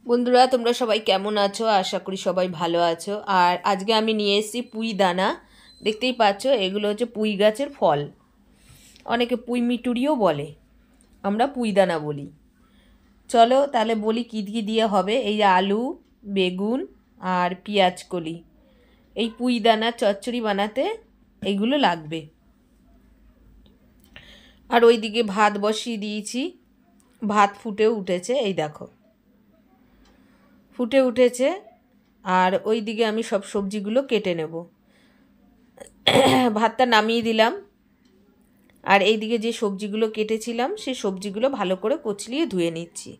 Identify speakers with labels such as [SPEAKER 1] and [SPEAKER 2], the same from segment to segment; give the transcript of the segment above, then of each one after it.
[SPEAKER 1] বন্ধুরা তোমরা সবাই কেমন আছো? আশা করি সবাই ভালো আছো। আর আজকে আমি নিয়ে এসেছি পুঁই দানা। দেখতেই পাচ্ছ, এগুলো হচ্ছে পুঁই গাছের ফল। অনেকে পুঁই মিটুরিও বলে, আমরা পুঁই দানা বলি। চলো তাহলে বলি কী কী দিয়ে হবে। এই আলু, বেগুন আর পেঁয়াজ কলি, এই পুঁই দানা চচ্চড়ি বানাতে এইগুলো লাগবে। আর ওইদিকে ভাত বসিয়ে দিয়েছি, ভাত ফুটেও উঠেছে, এই দেখো ফুটে উঠেছে। আর ওই দিকে আমি সব সবজিগুলো কেটে নেব। ভাতটা নামিয়ে দিলাম, আর এই দিকে যে সবজিগুলো কেটেছিলাম সেই সবজিগুলো ভালো করে কচলিয়ে ধুয়ে নিচ্ছি।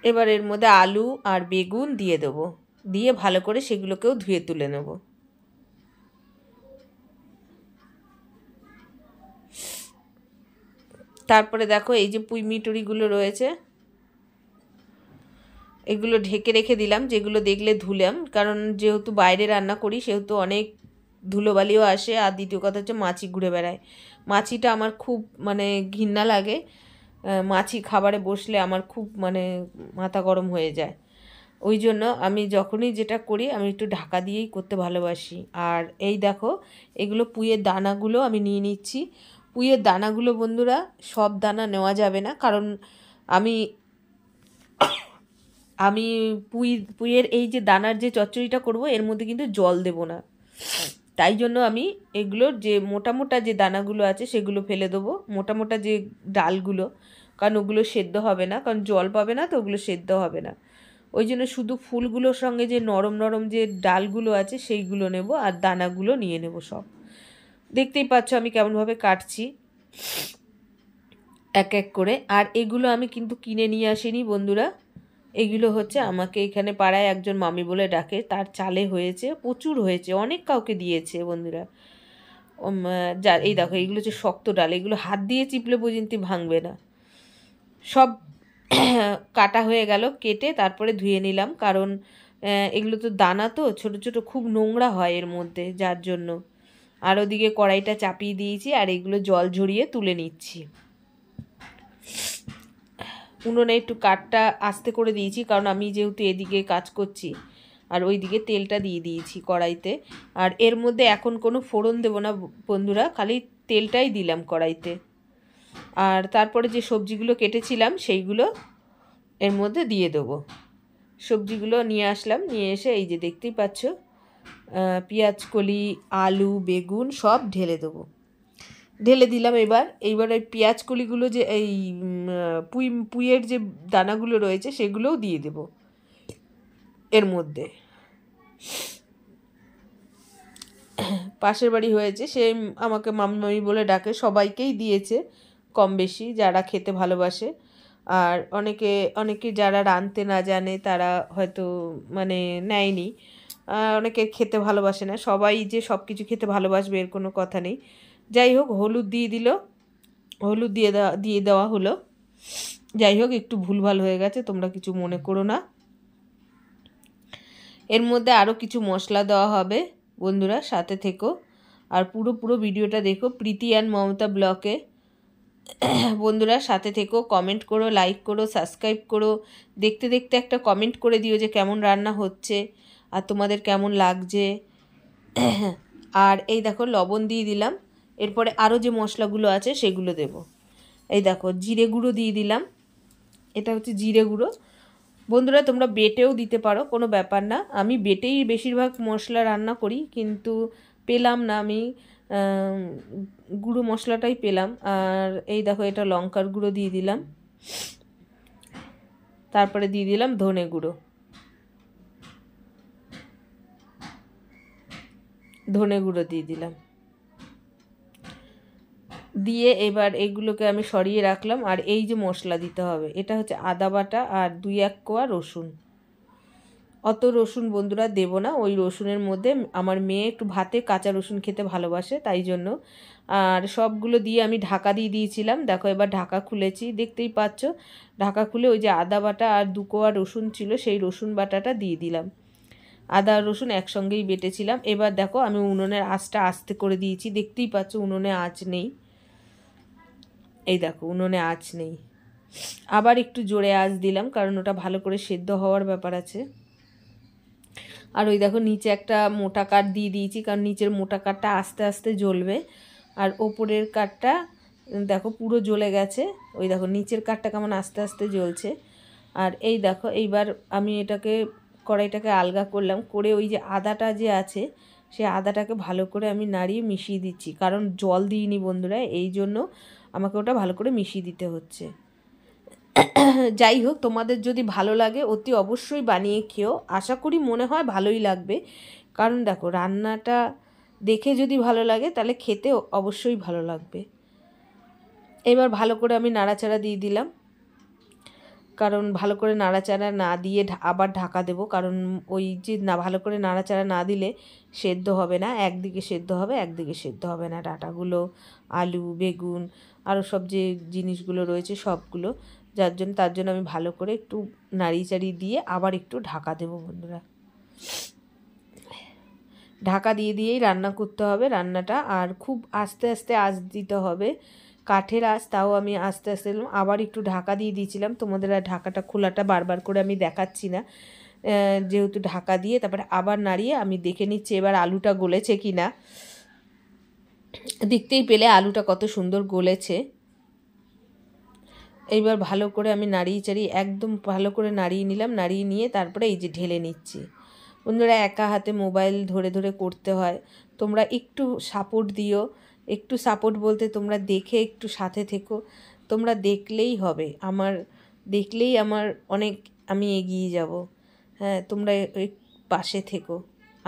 [SPEAKER 1] এবার এর মধ্যে আলু আর বেগুন দিয়ে দেবো, দিয়ে ভালো করে সেগুলোকেও ধুয়ে তুলে নেব। তারপরে দেখো এই যে পুঁই মিটুরিগুলো রয়েছে, এগুলো ঢেকে রেখে দিলাম, যেগুলো দেখলে ধুলাম, কারণ যেহেতু বাইরে রান্না করি সেহেতু অনেক ধুলোবালিও আসে। আর দ্বিতীয় কথা হচ্ছে মাছি ঘুরে বেড়ায়। মাছিটা আমার খুব ঘৃণা লাগে। মাছি খাবারে বসলে আমার খুব মাথা গরম হয়ে যায়। ওই জন্য আমি যখনই যেটা করি আমি একটু ঢাকা দিয়েই করতে ভালোবাসি। আর এই দেখো এগুলো পুঁইয়ের দানাগুলো আমি নিয়ে নিচ্ছি। পুঁইয়ের দানাগুলো বন্ধুরা সব দানা নেওয়া যাবে না, কারণ আমি আমি পুঁইয়ের এই যে দানার যে চচ্চড়িটা করব এর মধ্যে কিন্তু জল দেব না। তাই জন্য আমি এগুলোর যে মোটা মোটা যে দানাগুলো আছে সেগুলো ফেলে দেবো, মোটা মোটা যে ডালগুলো, কারণ ওগুলো সেদ্ধ হবে না, কারণ জল পাবে না তো ওগুলো সেদ্ধ হবে না। ওই জন্য শুধু ফুলগুলোর সঙ্গে যে নরম নরম যে ডালগুলো আছে সেইগুলো নেব, আর দানাগুলো নিয়ে নেব সব। দেখতেই পাচ্ছ আমি কেমনভাবে কাটছি এক এক করে। আর এগুলো আমি কিন্তু কিনে নিয়ে আসিনি বন্ধুরা, এগুলো হচ্ছে আমাকে এখানে পাড়ায় একজন মামি বলে ডাকে, তার চালে হয়েছে, প্রচুর হয়েছে, অনেক কাউকে দিয়েছে বন্ধুরা। যা এই দেখো এইগুলো হচ্ছে শক্ত ডাল, এগুলো হাত দিয়ে চিপলে পর্যন্ত ভাঙবে না। সব কাটা হয়ে গেল, কেটে তারপরে ধুয়ে নিলাম, কারণ এগুলো তো দানা, তো ছোট ছোট খুব নোংরা হয় এর মধ্যে, যার জন্য। আর ওদিকে কড়াইটা চাপিয়ে দিয়েছি, আর এগুলো জল ঝরিয়ে তুলে নিচ্ছি। উনুনে একটু কাঠটা আস্তে করে দিয়েছি, কারণ আমি যেহেতু এদিকে কাজ করছি। আর ওইদিকে তেলটা দিয়ে দিয়েছি কড়াইতে। আর এর মধ্যে এখন কোনো ফোড়ন দেবো না বন্ধুরা, খালি তেলটাই দিলাম কড়াইতে। আর তারপরে যে সবজিগুলো কেটেছিলাম সেইগুলো এর মধ্যে দিয়ে দেবো। সবজিগুলো নিয়ে আসলাম, নিয়ে এসে এই যে দেখতেই পাচ্ছ পেঁয়াজ কলি, আলু, বেগুন সব ঢেলে দেবো। ঢেলে দিলাম। এইবার ওই পেঁয়াজ কলিগুলো যে এই পুঁইয়ের যে দানাগুলো রয়েছে সেগুলোও দিয়ে দেব এর মধ্যে। পাশের বাড়ি হয়েছে, সে আমাকে মামি মামি বলে ডাকে, সবাইকেই দিয়েছে কম বেশি, যারা খেতে ভালোবাসে। আর অনেকে যারা রাঁধতে না জানে তারা হয়তো নেয়নি। অনেকে খেতে ভালোবাসে না, সবাই যে সব কিছু খেতে ভালোবাসবে এর কোনো কথা নেই। যাই হোক, হলুদ দিয়ে দিল, হলুদ দিয়ে দেওয়া হলো। যাই হোক, একটু ভুলভাল হয়ে গেছে, তোমরা কিছু মনে করো না। এর মধ্যে আরও কিছু মশলা দেওয়া হবে বন্ধুরা, সাথে থেকো আর পুরো ভিডিওটা দেখো প্রীতি অ্যান্ড মমতা ব্লগে। বন্ধুরা সাথে থেকো, কমেন্ট করো, লাইক করো, সাবস্ক্রাইব করো। দেখতে দেখতে একটা কমেন্ট করে দিও যে কেমন রান্না হচ্ছে আর তোমাদের কেমন লাগছে। আর এই দেখো লবণ দিয়ে দিলাম। এরপরে আরও যে মশলাগুলো আছে সেগুলো দেব। এই দেখো জিরে গুঁড়ো দিয়ে দিলাম, এটা হচ্ছে জিরে গুঁড়ো। বন্ধুরা তোমরা বেটেও দিতে পারো, কোনো ব্যাপার না। আমি বেটেই বেশিরভাগ মশলা রান্না করি, কিন্তু পেলাম না আমি, গুঁড়ো মশলাটাই পেলাম। আর এই দেখো এটা লঙ্কার গুঁড়ো দিয়ে দিলাম, তারপরে দিয়ে দিলাম ধনে গুঁড়ো, দিয়ে দিলাম। দিয়ে এবার এইগুলোকে আমি সরিয়ে রাখলাম। আর এই যে মশলা দিতে হবে, এটা হচ্ছে আদা বাটা আর 2-1 কোয়া রসুন। অত রসুন বন্ধুরা দেব না, ওই রসুনের মধ্যে আমার মেয়ে একটু ভাতে কাঁচা রসুন খেতে ভালোবাসে, তাই জন্য। আর সবগুলো দিয়ে আমি ঢাকা দিয়ে দিয়েছিলাম। দেখো এবার ঢাকা খুলেছি, দেখতেই পাচ্ছ। ঢাকা খুলে ওই যে আদা বাটা আর 2 কোয়া রসুন ছিল, সেই রসুন বাটাটা দিয়ে দিলাম। আদা আর রসুন একসঙ্গেই বেটেছিলাম। এবার দেখো আমি উনুনের আঁচটা আস্তে করে দিয়েছি, দেখতেই পাচ্ছ উনুনে আঁচ নেই। এই দেখো উনুনে আঁচ নেই। আবার একটু জোরে আঁচ দিলাম, কারণ ওটা ভালো করে সেদ্ধ হওয়ার ব্যাপার আছে। আর ওই দেখো নিচে একটা মোটা কাঠ দিয়ে দিয়েছি, কারণ নিচের মোটা কাঠটা আস্তে আস্তে জ্বলবে, আর ওপরের কাঠটা দেখো পুরো জ্বলে গেছে। ওই দেখো নিচের কাঠটা কেমন আস্তে আস্তে জ্বলছে। আর এই দেখো এইবার আমি এটাকে কড়াইটাকে আলগা করলাম, করে ওই যে আদাটা যে আছে সেই আদাটাকে ভালো করে আমি নাড়িয়ে মিশিয়ে দিচ্ছি, কারণ জল দিইনি বন্ধুরা, এই জন্য আমাকে ওটা ভালো করে মিশিয়ে দিতে হচ্ছে। যাই হোক, তোমাদের যদি ভালো লাগে অতি অবশ্যই বানিয়ে খেও, আশা করি মনে হয় ভালোই লাগবে, কারণ দেখো রান্নাটা দেখে যদি ভালো লাগে তাহলে খেতে অবশ্যই ভালো লাগবে। এবার ভালো করে আমি নাড়াচাড়া দিয়ে দিলাম, কারণ ভালো করে নাড়াচাড়া না দিয়ে আবার ঢাকা দেবো, কারণ ওই যে না ভালো করে নাড়াচাড়া না দিলে সেদ্ধ হবে না, একদিকে সেদ্ধ হবে একদিকে সেদ্ধ হবে না, ডাঁটাগুলো, আলু, বেগুন, আরও সব যে জিনিসগুলো রয়েছে সবগুলো, তার জন্য আমি ভালো করে একটু নাড়িয়ে চাড়িয়ে দিয়ে আবার একটু ঢাকা দেবো বন্ধুরা। ঢাকা দিয়ে দিয়েই রান্না করতে হবে রান্নাটা, আর খুব আস্তে আস্তে আঁচ দিতে হবে, কাঠের আঁচ, তাও আমি আস্তে আস্তে দিলাম। আবার একটু ঢাকা দিয়ে দিয়েছিলাম, তোমাদের আর ঢাকাটা খোলাটা বারবার করে আমি দেখাচ্ছি না, যেহেতু ঢাকা দিয়ে তারপরে আবার নাড়িয়ে আমি দেখে নিচ্ছি এবার আলুটা গলেছে কি না। দেখতেই পেলে আলুটা কত সুন্দর গলেছে। এইবার ভালো করে আমি নাড়িয়ে চাড়িয়ে একদম ভালো করে নাড়িয়ে নিলাম, নাড়িয়ে নিয়ে তারপরে এই যে ঢেলে নিচ্ছি। বন্ধুরা একা হাতে মোবাইল ধরে ধরে করতে হয়, তোমরা একটু সাপোর্ট দিও, একটু সাপোর্ট বলতে তোমরা দেখে একটু সাথে থেকো, তোমরা দেখলেই হবে, দেখলেই আমার অনেক আমি এগিয়ে যাব। হ্যাঁ, তোমরা পাশে থেকো,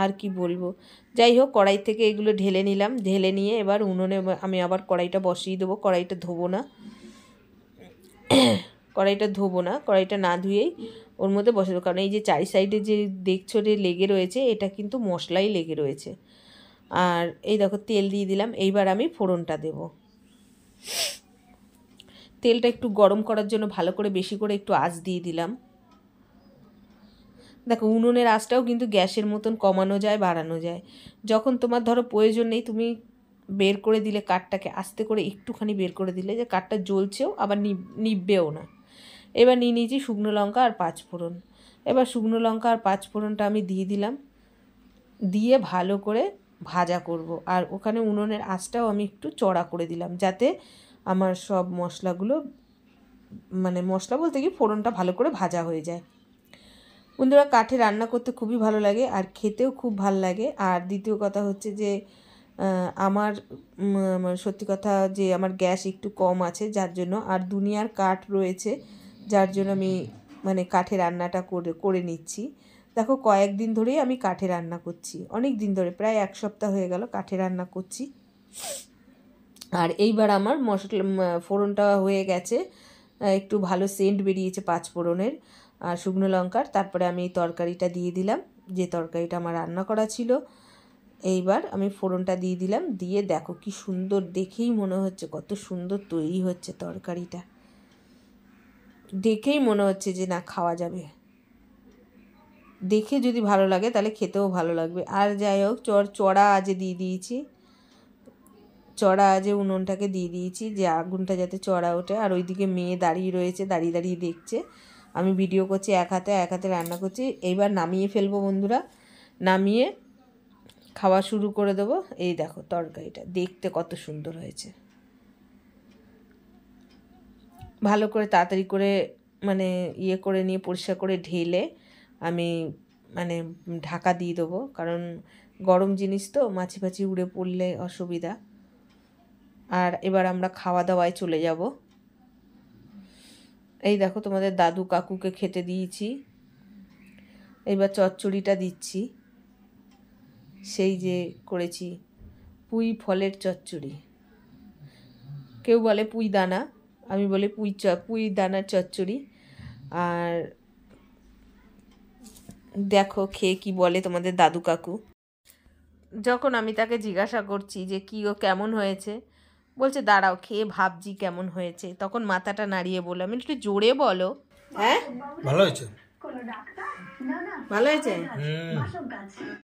[SPEAKER 1] আর কি বলবো। যাই হোক, কড়াই থেকে এগুলো ঢেলে নিলাম, ঢেলে নিয়ে এবার উনুনে আমি আবার কড়াইটা বসিয়ে দেবো। কড়াইটা ধোবো না, কড়াইটা না ধুয়েই ওর মধ্যে বসে দেবো, কারণ এই যে চারি সাইডে যে দেখছো যে লেগে রয়েছে এটা কিন্তু মশলাই লেগে রয়েছে। আর এই দেখো তেল দিয়ে দিলাম, এইবার আমি ফোড়নটা দেব। তেলটা একটু গরম করার জন্য ভালো করে বেশি করে একটু আঁচ দিয়ে দিলাম। দেখো উনুনের আঁচটাও কিন্তু গ্যাসের মতন কমানো যায় বাড়ানো যায়, যখন তোমার ধরো প্রয়োজন নেই তুমি বের করে দিলে কাঠটাকে আস্তে করে একটুখানি বের করে দিলে যে কাঠটা জ্বলছেও আবার নিববেও না। এবার নিয়ে নিয়েছি শুকনো লঙ্কা আর পাঁচফোড়ন, এবার শুকনো লঙ্কা আর পাঁচফোড়নটা আমি দিয়ে দিলাম, দিয়ে ভালো করে ভাজা করব। আর ওখানে উনুনের আঁচটাও আমি একটু চড়া করে দিলাম, যাতে আমার সব মশলাগুলো মানে মশলা বলতে কি ফোড়নটা ভালো করে ভাজা হয়ে যায়। বন্ধুরা কাঠে রান্না করতে খুবই ভালো লাগে আর খেতেও খুব ভালো লাগে। আর দ্বিতীয় কথা হচ্ছে যে আমার সত্যি কথা যে আমার গ্যাস একটু কম আছে যার জন্য, আর দুনিয়ার কাঠ রয়েছে যার জন্য আমি মানে কাঠে রান্নাটা করে নিচ্ছি। দেখো কয়েকদিন ধরেই আমি কাঠে রান্না করছি, অনেক দিন ধরে, প্রায় 1 সপ্তাহ হয়ে গেল কাঠে রান্না করছি। আর এইবার আমার ফোড়নটা হয়ে গেছে, একটু ভালো সেন্ট বেরিয়েছে পাঁচফোড়নের আর শুকনো লঙ্কার। তারপরে আমি এই তরকারিটা দিয়ে দিলাম, যে তরকারিটা আমার রান্না করা ছিল। এইবার আমি ফোড়নটা দিয়ে দিলাম, দিয়ে দেখো কি সুন্দর, দেখেই মনে হচ্ছে কত সুন্দর তৈরি হচ্ছে তরকারিটা, দেখেই মনে হচ্ছে যে না খাওয়া যাবে। দেখে যদি ভালো লাগে তাহলে খেতেও ভালো লাগবে। আর যাই হোক চড়া আজে দিয়ে দিয়েছি, চড়া আজে উনুনটাকে দিয়ে দিয়েছি যে আগুনটা যাতে চড়া ওঠে। আর ওইদিকে মেয়ে দাঁড়িয়ে রয়েছে, দাঁড়িয়ে দাঁড়িয়ে দেখছে আমি ভিডিও করছি, এক হাতে রান্না করছি। এইবার নামিয়ে ফেলবো বন্ধুরা, নামিয়ে খাওয়া শুরু করে দেবো। এই দেখো তরকারিটা দেখতে কত সুন্দর হয়েছে, ভালো করে তাড়াতাড়ি করে মানে ইয়ে করে নিয়ে পরিষ্কার করে ঢেলে আমি মানে ঢাকা দিয়ে দেবো, কারণ গরম জিনিস তো মাছি ফাছি উড়ে পড়লে অসুবিধা। আর এবার আমরা খাওয়া দাওয়ায় চলে যাব। এই দেখো তোমাদের দাদু কাকুকে খেতে দিয়েছি, এইবার চচ্চড়িটা দিচ্ছি, সেই যে করেছি পুঁই ফলের চচ্চড়ি, কেউ বলে পুঁই দানা, আমি বলি পুঁই দানার চচ্চড়ি। আর দেখো খেয়ে কি বলে তোমাদের দাদু কাকু। যখন আমি তাকে জিজ্ঞাসা করছি যে কি ও কেমন হয়েছে, বলছে দাঁড়াও খেয়ে ভাবছি কেমন হয়েছে, তখন মাথাটা নাড়িয়ে বললাম একটু জোরে বলো। হ্যাঁ ভালো হয়েছে, ভালো হয়েছে।